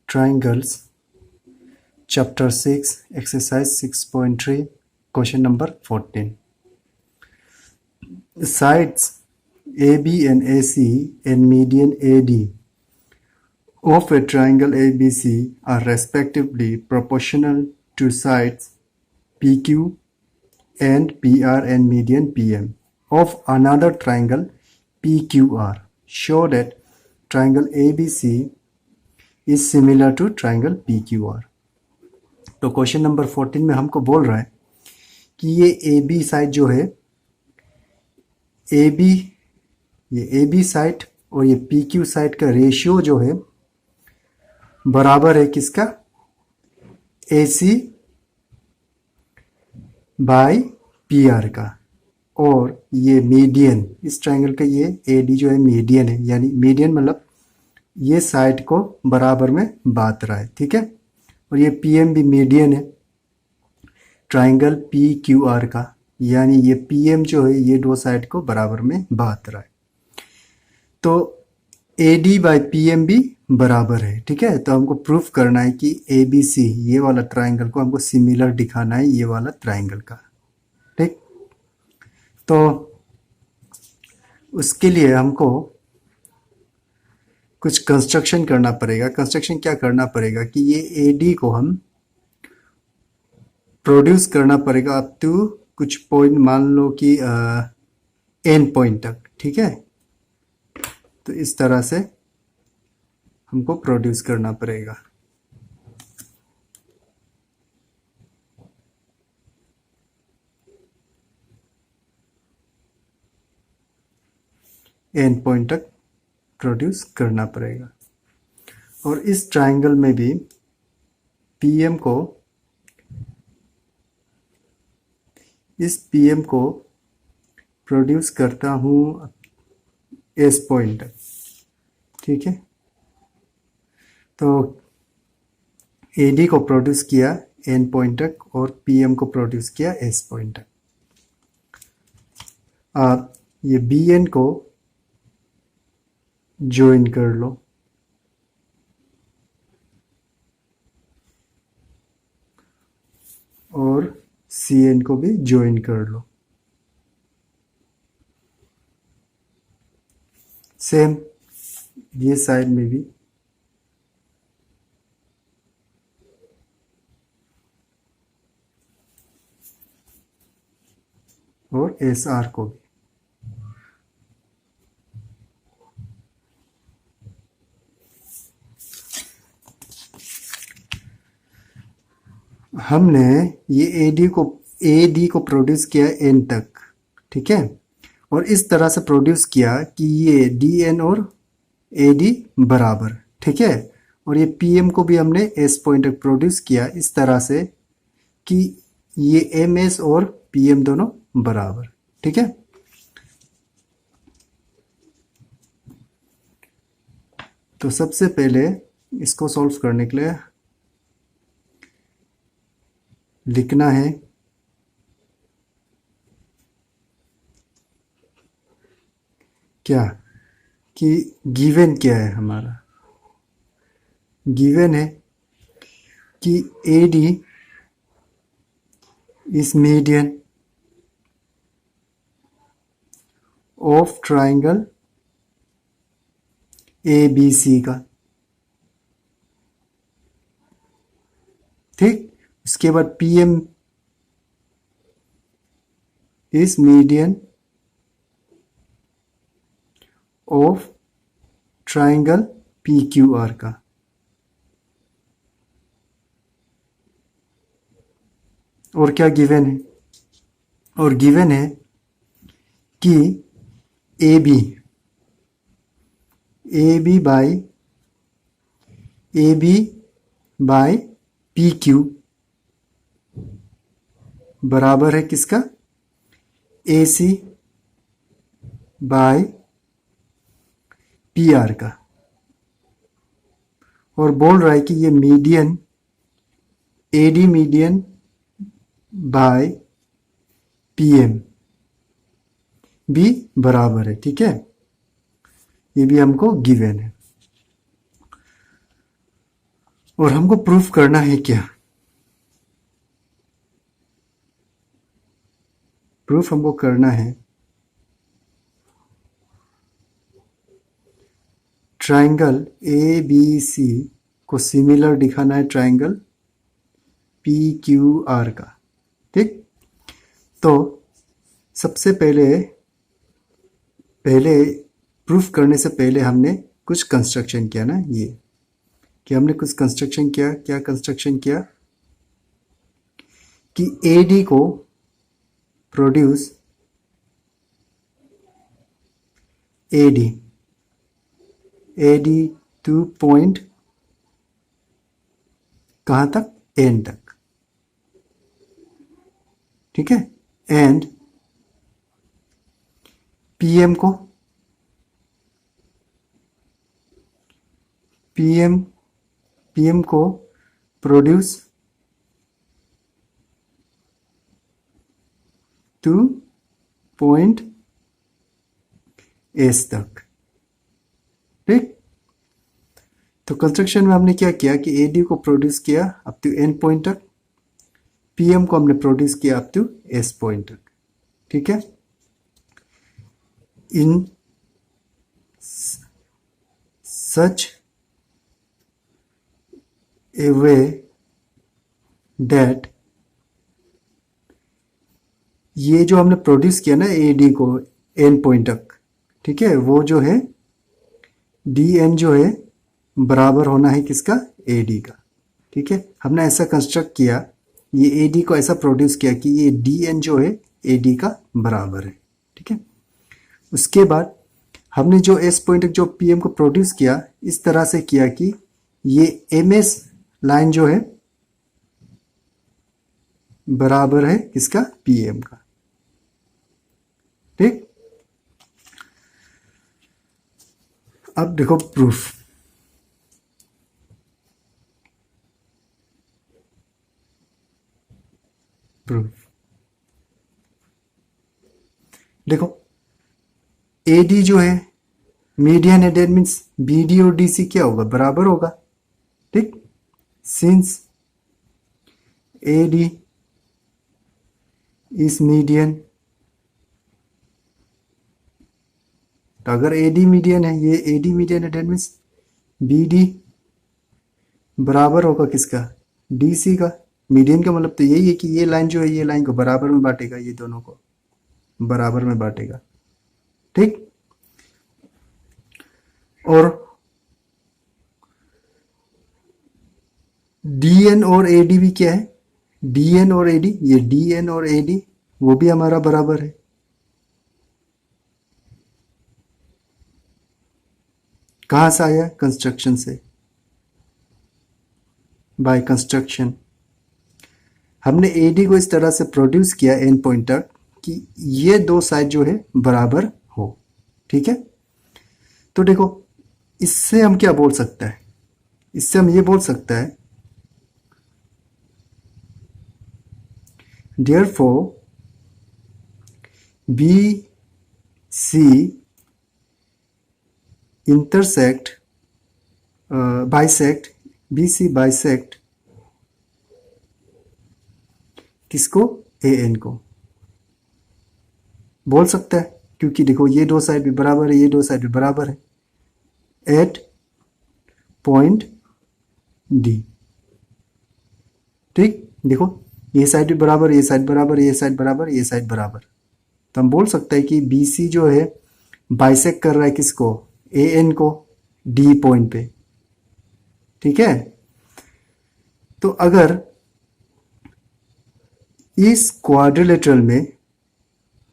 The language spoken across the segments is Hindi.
Triangles, Chapter 6, Exercise 6.3, Question number 14. The sides AB and AC and median AD of a triangle ABC are respectively proportional to sides PQ and PR and median PM of another triangle PQR. Show that triangle ABC is similar to triangle PQR. तो क्वेश्चन नंबर 14 में हमको बोल रहा है कि ये ए बी साइड जो है ये ए बी साइड और ये पी क्यू साइड का रेशियो जो है बराबर है किसका, ए सी बाई पी आर का। और ये मीडियन, इस ट्राइंगल का ये ए डी जो है मीडियन है, यानी मीडियन मतलब ये साइड को बराबर में बांट रहा है, ठीक है। और ये पी एम भी मीडियन है ट्राइंगल पी क्यू आर का, यानी ये पी एम जो है ये दो साइड को बराबर में बांट रहा है। तो A D by P M भी बराबर है, ठीक है। तो हमको प्रूफ करना है कि ए बी सी ये वाला ट्राइंगल को हमको सिमिलर दिखाना है ये वाला ट्राइंगल का, ठीक। तो उसके लिए हमको कुछ कंस्ट्रक्शन करना पड़ेगा। कंस्ट्रक्शन क्या करना पड़ेगा कि ये ए डी को हम प्रोड्यूस करना पड़ेगा अप टू कुछ पॉइंट, मान लो कि एन पॉइंट तक, ठीक है। तो इस तरह से हमको प्रोड्यूस करना पड़ेगा। एन पॉइंट तक प्रोड्यूस करना पड़ेगा। और इस ट्राइंगल में भी पीएम को, इस पीएम को प्रोड्यूस करता हूँ एस पॉइंट तक, ठीक है। तो एडी को प्रोड्यूस किया एन पॉइंट तक और पीएम को प्रोड्यूस किया एस पॉइंट तक। आप ये बी एन को ज्वाइन कर लो और सी एन को भी ज्वाइन कर लो। सेम ये साइड में भी और एस आर को भी। हमने ये एडी को प्रोड्यूस किया एन तक, ठीक है। और इस तरह से प्रोड्यूस किया कि ये डी एन और एडी बराबर, ठीक है। और ये पीएम को भी हमने एस पॉइंट तक प्रोड्यूस किया इस तरह से कि ये एम एस और पीएम दोनों बराबर, ठीक है। तो सबसे पहले इसको सॉल्व करने के लिए लिखना है क्या कि गिवन क्या है हमारा। गिवन है कि AD is median of triangle ABC का, ठीक। उसके बाद PM is median of triangle PQR का। और क्या गिवन है, और गिवन है कि AB बाई PQ बराबर है किसका, AC बाई PR का। और बोल रहा है कि ये median AD median by PM भी बराबर है, ठीक है। ये भी हमको गिवन है। और हमको प्रूफ करना है क्या? प्रूफ हमको करना है ट्राइंगल ए बी सी को सिमिलर दिखाना है ट्राइंगल पी क्यू आर का। ठीक, तो सबसे पहले पहले प्रूफ करने से पहले हमने कुछ कंस्ट्रक्शन किया ना, ये कि हमने कुछ कंस्ट्रक्शन किया। क्या कंस्ट्रक्शन किया कि AD को प्रोड्यूस AD टू पॉइंट कहां तक? N तक। ठीक है, एंड PM को PM को प्रोड्यूस टू पॉइंट S तक। ठीक, तो कंस्ट्रक्शन में हमने क्या किया कि AD को प्रोड्यूस किया अप टू N पॉइंट तक, PM को हमने प्रोड्यूस किया अप टू S पॉइंट तक। ठीक है, इन सच ए वे दैट ये जो हमने प्रोड्यूस किया ना AD को N पॉइंट तक, ठीक है, वो जो है DN जो है बराबर होना है किसका? AD का। ठीक है, हमने ऐसा कंस्ट्रक्ट किया, ये AD को ऐसा प्रोड्यूस किया कि ये DN जो है AD का बराबर है। ठीक है, उसके बाद हमने जो S पॉइंट जो PM को प्रोड्यूस किया इस तरह से किया कि ये MS लाइन जो है बराबर है किसका? PM का। ठीक, अब देखो प्रूफ। देखो AD जो है मीडियन है, दैट मीन्स BD और DC क्या होगा? बराबर होगा। ठीक, सिंस AD इज मीडियन, तो अगर AD मीडियन है, ये AD मीडियन है, दैट मीन्स BD बराबर होगा किसका? DC का। मीडियन का मतलब तो यही है कि ये लाइन जो है ये लाइन को बराबर में बांटेगा, ये दोनों को बराबर में बांटेगा। ठीक, और DN और AD भी क्या है? DN और AD, ये DN और AD वो भी हमारा बराबर है। कहां से आया? कंस्ट्रक्शन से, बाय कंस्ट्रक्शन। हमने AD को इस तरह से प्रोड्यूस किया N पॉइंट तक कि ये दो साइड जो है बराबर हो। ठीक है, तो देखो इससे हम क्या बोल सकते हैं? इससे हम ये बोल सकते हैं therefore BC intersect bisect BC bisect किसको? AN को बोल सकता है, क्योंकि देखो ये दो साइड भी बराबर है, ये दो साइड भी बराबर है एट पॉइंट D। ठीक, देखो ये साइड भी बराबर, ये साइड बराबर, ये साइड बराबर, ये साइड बराबर, तो हम बोल सकते हैं कि BC जो है बाइसेक्ट कर रहा है किसको? AN को D पॉइंट पे। ठीक है, तो अगर इस क्वाड्रिलेटरल में,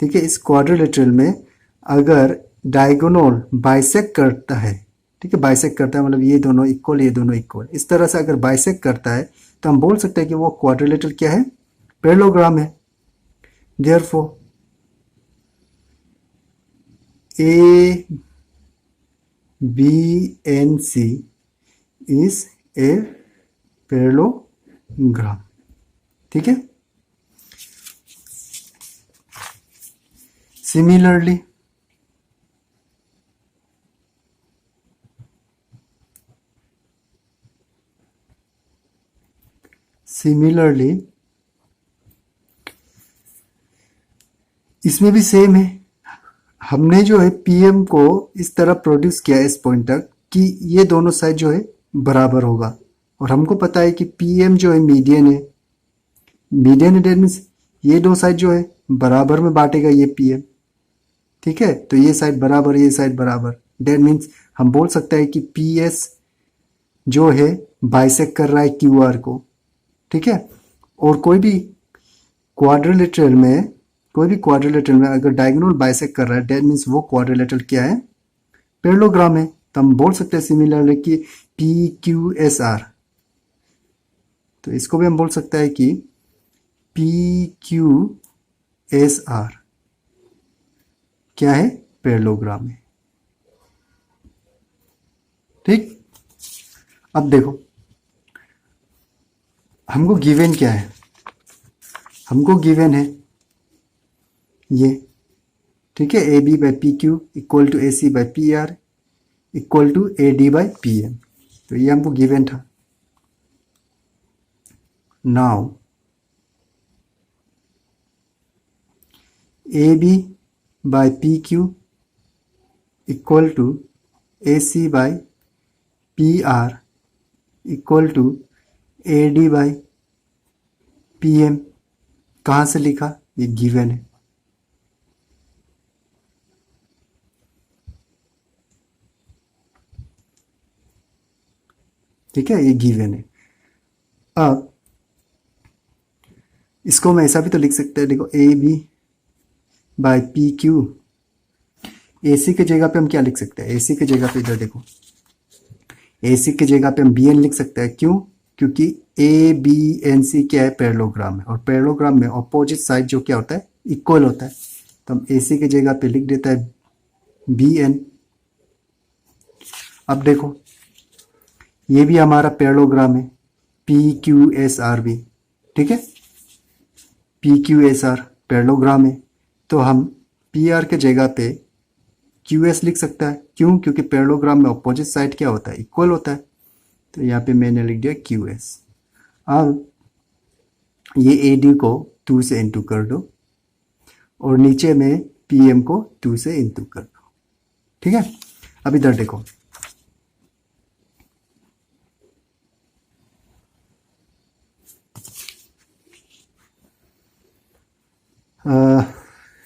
ठीक है, इस क्वाड्रिलेटरल में अगर डायगोनल बाइसेक्ट करता है, ठीक है, बाइसेक्ट करता है मतलब ये दोनों इक्वल, ये दोनों इक्वल, इस तरह से अगर बाइसेक्ट करता है तो हम बोल सकते हैं कि वो क्वाड्रिलेटरल क्या है? पैरेललोग्राम है। Therefore ABNC is a parallelogram. ठीक है, सिमिलरली सिमिलरली इसमें भी सेम है, हमने जो है पीएम को इस तरह प्रोड्यूस किया इस पॉइंट तक कि ये दोनों साइड जो है बराबर होगा, और हमको पता है कि पीएम जो है मीडियन है, मीडियन डेट मीन्स ये दो साइड जो है बराबर में बांटेगा ये पीएम, ठीक है। तो ये साइड बराबर, ये साइड बराबर, डेट मीन्स हम बोल सकते हैं कि पीएस जो है बाइसेक्ट कर रहा है क्यूआर को, ठीक है। और कोई भी क्वाड्रिलेटरल में अगर डायगोनल बाइसेक्ट कर रहा है, डेट मीन्स वो क्वाड्रिलेटरल क्या है, पैरेललोग्राम है। तो हम बोल सकते हैं सिमिलरली कि पी क्यू एस आर, तो इसको भी हम बोल सकते हैं कि पी क्यू एस आर क्या है, पैरेललोग्राम है, ठीक। अब देखो हमको गिवन क्या है, हमको गिवन है ये, ठीक है, A B by P Q equal to A C by P R equal to A D by P M, तो ये हमको गिवन था। Now A B by P Q equal to A C by P R equal to A D by P M, कहाँ से लिखा, ये गिवन है, ठीक है, ये गिवन है। अब इसको मैं ऐसा भी तो लिख सकते हैं, देखो A B by P Q, A C के जगह पे हम क्या लिख सकते हैं, ए सी के जगह पे इधर देखो, ए सी की जगह पे हम बी एन लिख सकते हैं, क्यों, क्योंकि ए बी एन सी क्या है, पैरेललोग्राम है, और पैरेललोग्राम में ऑपोजिट साइड जो क्या होता है, इक्वल होता है। तो हम ए सी की जगह पे लिख देता है बी एन। अब देखो ये भी हमारा पैरेललोग्राम है, पी क्यू एस आर भी, ठीक है, P Q S R parallelogram है। तो हम पी आर के जगह पे क्यू एस लिख सकता है, क्यों, क्योंकि पैरेललोग्राम में ऑपोजिट साइड क्या होता है, इक्वल होता है। तो यहाँ पे मैंने लिख दिया क्यू एस। अब ये ए डी को 2 से इंटू कर दो, और नीचे में पी एम को 2 से इंटू कर दो, ठीक है। अब इधर देखो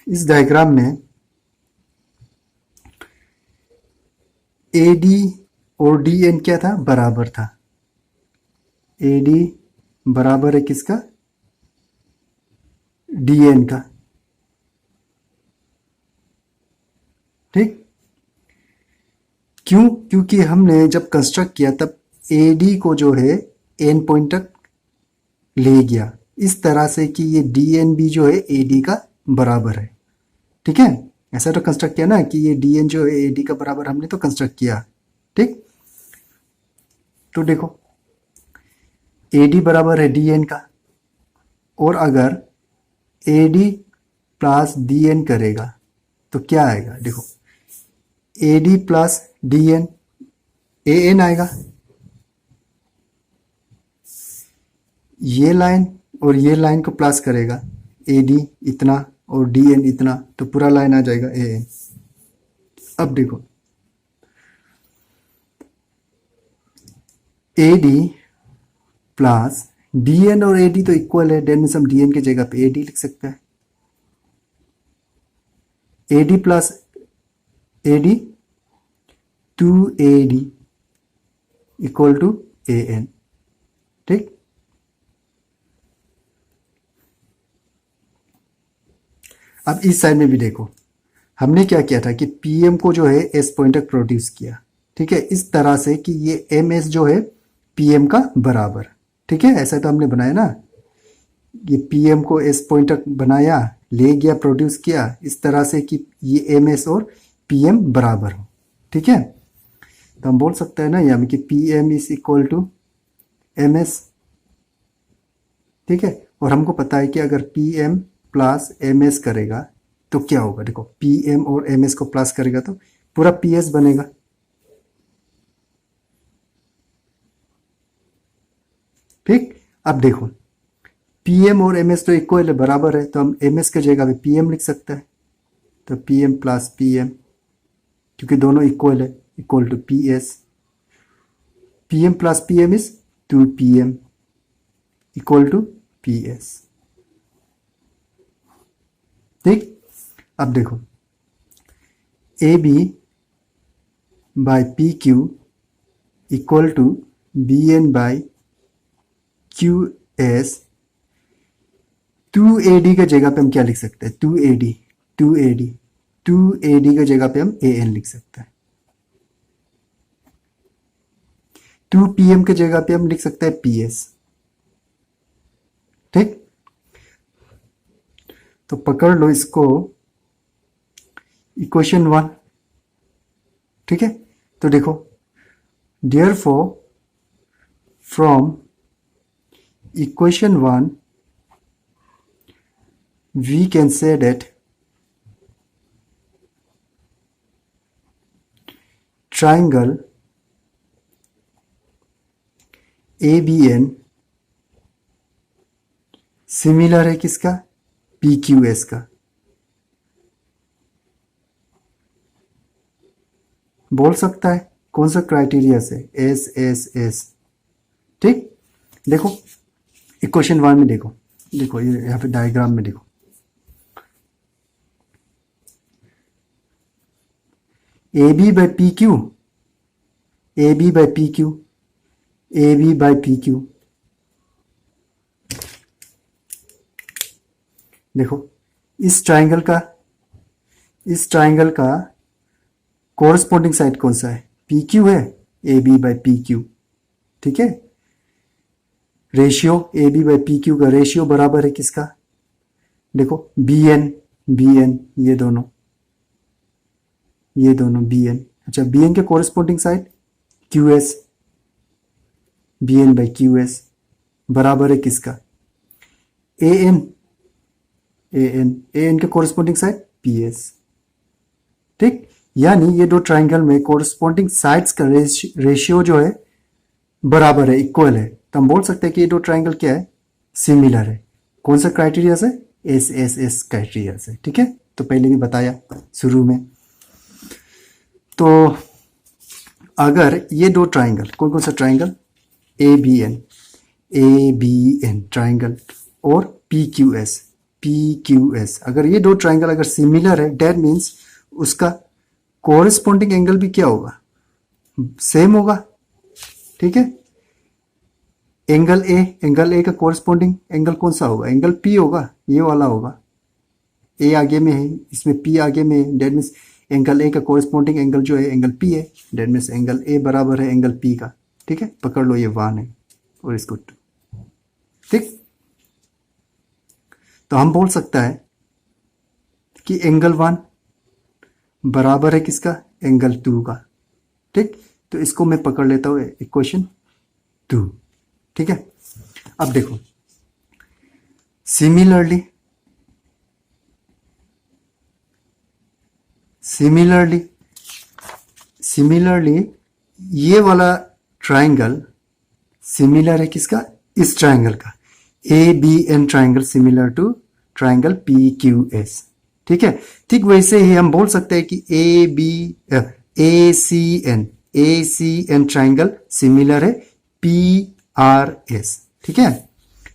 इस डायग्राम में ए डी और डी एन क्या था, बराबर था। ए डी बराबर है किसका, डी एन का, ठीक। क्यों, क्योंकि हमने जब कंस्ट्रक्ट किया तब ए डी को जो है एन पॉइंट तक ले गया, इस तरह से कि ये डी एन भी जो है ए डी का बराबर है, ठीक है। ऐसा तो कंस्ट्रक्ट किया ना कि ये डी एन जो है ए डी का बराबर, हमने तो कंस्ट्रक्ट किया, ठीक। तो देखो ए डी बराबर है डी एन का, और अगर A D plus D N करेगा तो क्या आएगा, देखो A D plus D N, A N आएगा, ये लाइन और ये लाइन को प्लस करेगा, ए डी इतना और डी एन इतना, तो पूरा लाइन आ जाएगा ए एन। अब देखो A D plus D N और ए डी तो इक्वल है, डेट मीन्स हम डी एन की जगह पे ए डी लिख सकते हैं, A D plus A D 2AD equal to AN, ठीक। अब इस साइड में भी देखो हमने क्या किया था कि PM को जो है S पॉइंट तक प्रोड्यूस किया, ठीक है, इस तरह से कि ये MS जो है PM का बराबर, ठीक है, ऐसा तो हमने बनाया ना, ये PM को S पॉइंट तक बनाया, ले गया, प्रोड्यूस किया इस तरह से कि ये MS और PM बराबर हो, ठीक है। तो हम बोल सकते हैं ना यहाँ में कि PM is equal to MS, ठीक है। और हमको पता है कि अगर PM प्लस MS करेगा तो क्या होगा, देखो PM और MS को प्लस करेगा तो पूरा PS बनेगा, ठीक। अब देखो पी एम और एम एस तो इक्वल है, बराबर है, तो हम एम एस के जगह पे पी एम लिख सकते हैं। तो P M plus P M, क्योंकि दोनों इक्वल है, equal to P S. P M plus P M is 2 P M equal to P S. ठीक, अब देखो A B by P Q equal to B N by Q S. 2AD के जगह पे हम क्या लिख सकते हैं, 2AD 2AD 2AD के जगह पे हम AN लिख सकते हैं। 2PM के जगह पे हम लिख सकते हैं PS। ठीक, तो पकड़ लो इसको इक्वेशन 1। ठीक है, तो देखो therefore from equation 1 we can say that triangle ABN similar है किसका, PQS का। बोल सकता है कौन सा क्राइटेरिया से, SSS। ठीक, देखो इक्वेशन 1 में देखो, देखो ये यहाँ पे डायग्राम में देखो, A B by P Q, A B by P Q, A B by P Q. देखो इस ट्राइंगल का कोरस्पॉन्डिंग साइड कौन सा है, पी क्यू है, A B by P Q. ठीक है, ratio A B by P Q का रेशियो बराबर है किसका, देखो बी एन ये दोनों बी एन। अच्छा, बी एन के corresponding side Q S, B N by Q S बराबर है किसका, ए एन के कोरस्पॉन्डिंग साइड पी एस। ठीक, यानी ये दो ट्राइंगल में कोरस्पॉन्डिंग साइड्स का रेशियो जो है बराबर है, इक्वल है। तो हम बोल सकते हैं कि ये दो ट्राइंगल क्या है, सिमिलर है। कौन सा क्राइटेरिया से, SSS क्राइटेरिया से। ठीक है, तो पहले भी बताया शुरू में। तो अगर ये दो ट्राइंगल, कौन कौन सा ट्राइंगल, ABN ट्राइंगल और PQS, अगर ये दो ट्राइंगल अगर सिमिलर है, डेट मीन्स उसका कोरस्पॉन्डिंग एंगल भी क्या होगा, सेम होगा। ठीक है, एंगल ए का कोरस्पॉन्डिंग एंगल कौन सा होगा, एंगल P होगा, ये वाला होगा। ए आगे में है, इसमें P आगे में है, डेट मीन्स एंगल ए का कोरस्पॉन्डिंग एंगल जो है एंगल P है, डेट मीन्स एंगल ए बराबर है एंगल P का। ठीक है, पकड़ लो ये 1 है और इसको 2। ठीक, तो हम बोल सकता है कि एंगल 1 बराबर है किसका, एंगल 2 का। ठीक, तो इसको मैं पकड़ लेता हूँ इक्वेशन 2। ठीक है, अब देखो सिमिलरली ये वाला ट्राइंगल सिमिलर है किसका, इस ट्राइंगल का, ABN triangle similar to triangle PQS। ठीक है, ठीक वैसे ही हम बोल सकते हैं कि ACN ट्राइंगल सिमिलर है PRS। ठीक है,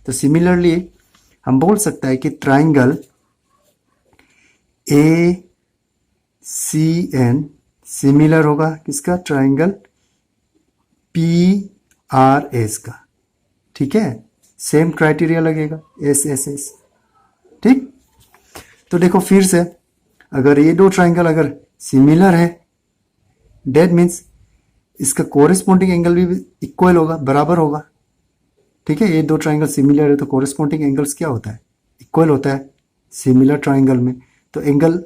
तो सिमिलरली हम बोल सकते हैं कि ट्राइंगल ACN सिमिलर होगा किसका, ट्राइंगल PRS का। ठीक है, सेम क्राइटेरिया लगेगा, SSS। ठीक, तो देखो फिर से, अगर ये दो ट्राइंगल अगर सिमिलर है, डेट मीन्स इसका कोरिस्पॉन्डिंग एंगल भी इक्वल होगा, बराबर होगा। ठीक है, ये दो ट्राइंगल सिमिलर है तो कोरिस्पॉन्डिंग एंगल्स क्या होता है, इक्वल होता है सिमिलर ट्राइंगल में। तो एंगल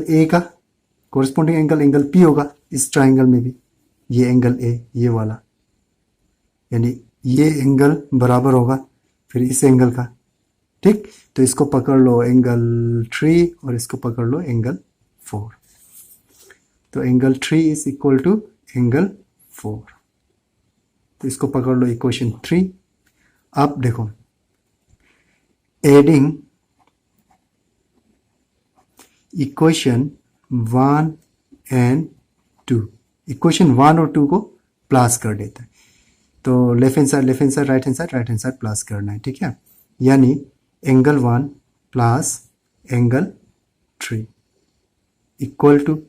ए का कोरिस्पॉन्डिंग एंगल P होगा इस ट्राइंगल में भी, ये एंगल A ये वाला, यानी ये एंगल बराबर होगा फिर इस एंगल का। ठीक, तो इसको पकड़ लो एंगल 3 और इसको पकड़ लो एंगल 4। तो angle 3 is equal to angle 4। तो इसको पकड़ लो इक्वेशन 3। अब देखो, एडिंग इक्वेशन 1 एंड 2, इक्वेशन 1 और 2 को प्लस कर देता है। तो left hand side right hand side plus करना है, ठीक है। यानी angle 1 plus angle 3 equal to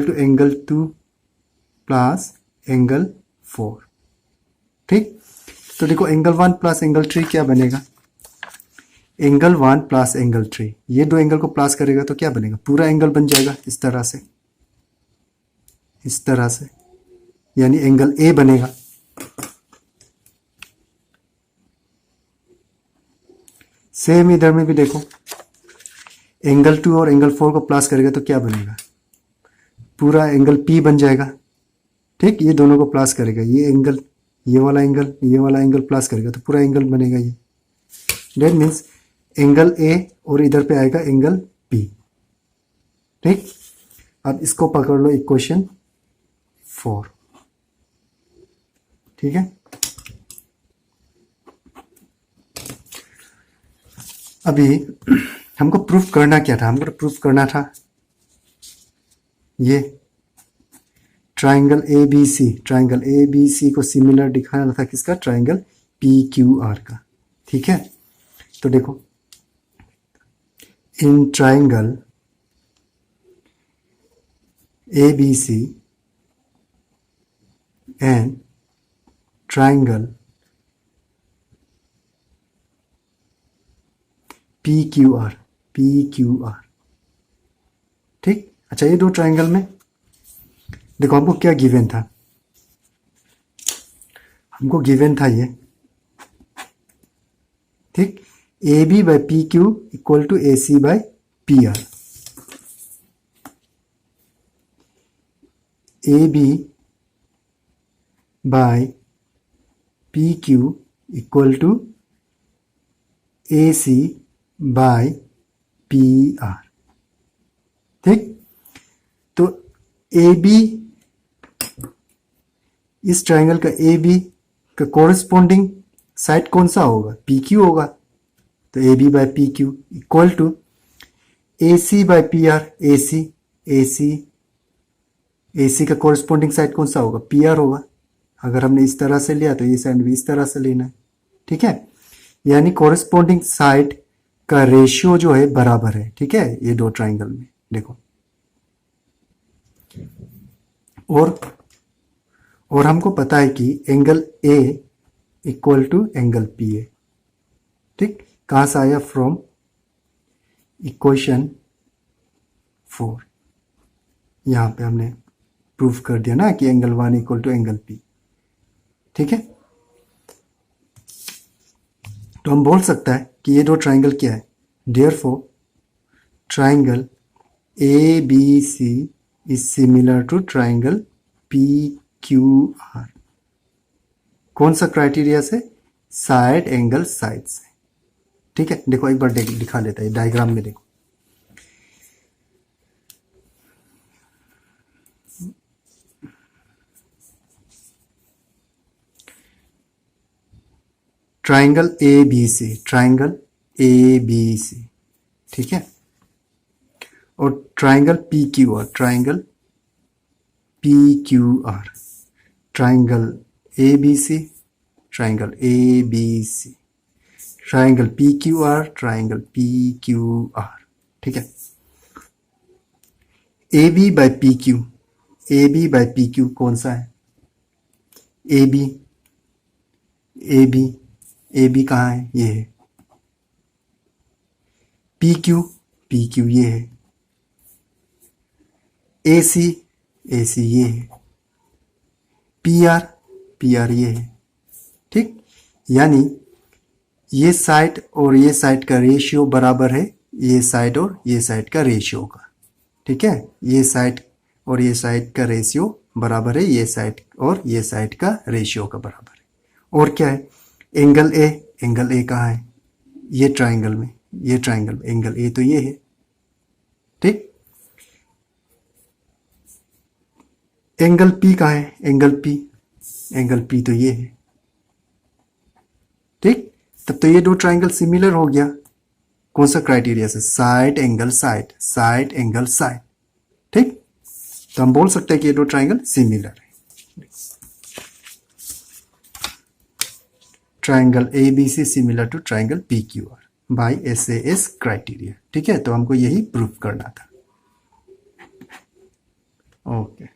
angle 2 plus angle 4, ठीक। तो देखो एंगल 1 प्लस एंगल 3 क्या बनेगा, एंगल 1 प्लस एंगल 3, ये दो एंगल को प्लस करेगा तो क्या बनेगा, पूरा एंगल बन जाएगा इस तरह से, यानी एंगल ए बनेगा। सेम इधर में भी देखो, एंगल 2 और एंगल 4 को प्लस करेगा तो क्या बनेगा, पूरा एंगल पी बन जाएगा, ठीक। ये दोनों को प्लस करेगा, ये एंगल, ये वाला एंगल प्लस करेगा तो पूरा एंगल बनेगा ये। डेट मीन्स एंगल ए और इधर पे आएगा एंगल पी, ठीक। अब इसको पकड़ लो इक्वेशन 4, ठीक है। अभी हमको प्रूफ करना क्या था, हमको प्रूफ करना था ये ट्राइंगल ए बी सी को सिमिलर दिखाना था किसका, ट्राइंगल पी क्यू आर का, ठीक है। तो देखो, in triangle A B C and triangle P Q R, ठीक। अच्छा, ये दो ट्राइंगल में देखो हमको क्या गिवन था, हमको गिवन था ये, ठीक, A B by P Q equal to A C by P R, A B by P Q equal to A C by P R, ठीक। तो ए बी, इस ट्राइंगल का ए बी का कोरिस्पोंडिंग साइड कौन सा होगा, पी क्यू होगा। तो A B by P Q equal to A C by P R, A C का कोरिस्पोंडिंग साइड कौन सा होगा, पी आर होगा। अगर हमने इस तरह से लिया तो ये साइड भी इस तरह से लेना है, ठीक है। यानी कोरिस्पोंडिंग साइड का रेशियो जो है बराबर है, ठीक है, ये दो ट्राइंगल में देखो। और हमको पता है कि angle A equal to angle P है, ठीक। कहां से आया, फ्रॉम इक्वेशन 4, यहां पे हमने प्रूफ कर दिया ना कि angle 1 equal to angle P, ठीक है। तो हम बोल सकता है कि ये दो ट्राइंगल क्या है, therefore triangle A B C is similar to triangle P Q R. कौन सा क्राइटेरिया से, साइड एंगल साइड से, ठीक है। देखो एक बार दिखा लेता है डायग्राम में, देखो ट्राइंगल ए बी सी, ठीक है। और triangle P Q R, triangle A B C, triangle P Q R, ठीक है। A B by P Q कौन सा है, ए बी कहाँ है, ये है। पी क्यू ये है। ए सी ये है। पी आर ये है, ठीक। यानी ये साइड और ये साइड का रेशियो बराबर है ये साइड और ये साइड का रेशियो का, ठीक है। ये साइड और ये साइड का रेशियो बराबर है ये साइड और ये साइड का रेशियो का बराबर है। और क्या है, एंगल ए कहाँ है, ये ट्राइंगल में, एंगल ए तो ये है, ठीक। एंगल पी कहाँ है? एंगल पी तो ये है, ठीक। तब तो ये दो ट्राइंगल सिमिलर हो गया। कौन सा क्राइटेरिया से? Side angle side, side angle side, ठीक। तो हम बोल सकते हैं कि ये दो ट्राइंगल सिमिलर है। Triangle A B C similar to triangle P Q R by SAS criteria, ठीक है। तो हमको यही प्रूफ करना था। ओके।